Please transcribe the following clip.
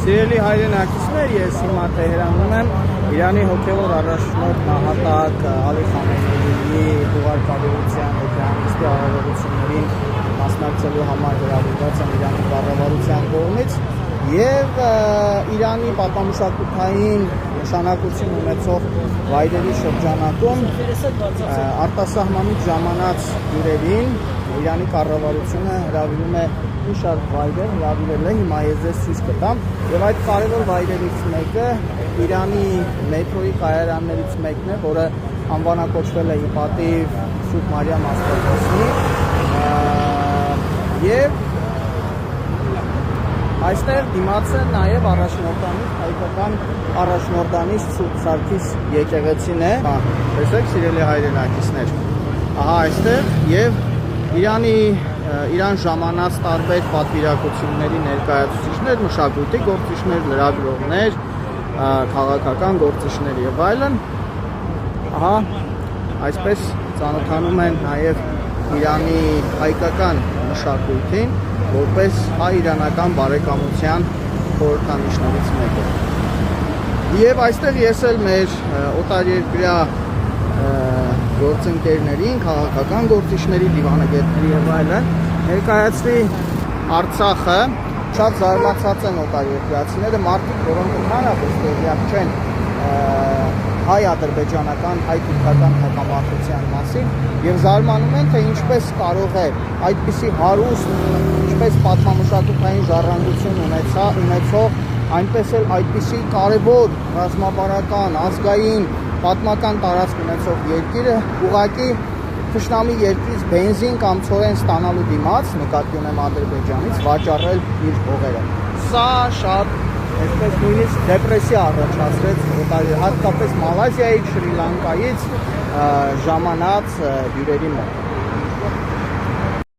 Սիրելի հայրենակիցներ, ես հիմա Թեհրանում եմ Իրանի հոգևոր առաջնորդ նահատակ Ալի Խամենեիի հուղարկավորության հոգեանիստի արարողություններին մասնակցելու համար հրավիրված եմ Իրանի կառավարության կողմից եւ Իրանի պատմամշակութային նշանակություն ունեցող վայրերի շրջանակում արտասահմանից ժամանած հյուրերին Իրանի կառավարությունը հրավիրում է մի շարք վայրեր, հրավիրել է, հիմա ես ձեզ ցույց կտամ եւ այդ կարևոր վայրերից մեկը Իրանի մետրոյի կայարաններից մեկն է, որը անվանակոչվել է ի պատիվ Սուրբ Մարիամ Աստվածածնի եւ այստեղ դիմաց է նաեւ առաջնորդանից հայկական առաջնորդանից Սուրբ Սարգիս եկեղեցին է։ Տեսեք, սիրելի հայրենակիցներ, ահա այստեղ եւ Իրան ժամանած տարբեր պատվիրակությունների ներկայացուցիչներ, մշակույթի գործիչներ, լրագրողներ, քաղաքական գործիչներ եւ այլն, ահա այսպես ծանոթանում են նաեւ Իրանի հայկական մշակույթին, որպես հայ-իրանական բարեկամության խորհրդանիշներից մեկը։ Եվ այստեղ ես էլ մեր օտարերկրյա գործընկերներին, քաղաքական գործիչների, դիվանագետների եւ այլն ներկայացրի Արցախը։ Շատ զարմացած են օտարերկրացիները, մարդիկ, որոնք ընդհանրապես տեղյակ չեն հայ-ադրբեջանական, հայ-թուրքական հակամարտության մասին եւ զարմանում են, թե ինչպես կարող է այդպիսի հարուստ, ինչպես պատմամշակութային ժառանգություն ունեցող, այնպես էլ այդպիսի կարևոր ռազմավարական, ազգային, պատմական տարածք ունեցող երկիրը ուղղակի թշնամի երկրից բենզին կամ ցորեն ստանալու դիմաց, նկատի ունեմ Ադրբեջանից, վաճառել իր հողերը։ Սա շատ այսպես նույնիսկ դեպրեսիա առաջացրեց հատկապես Մալազիայից, Շրի Լանկայից ժամանած հյուրերի մոտ։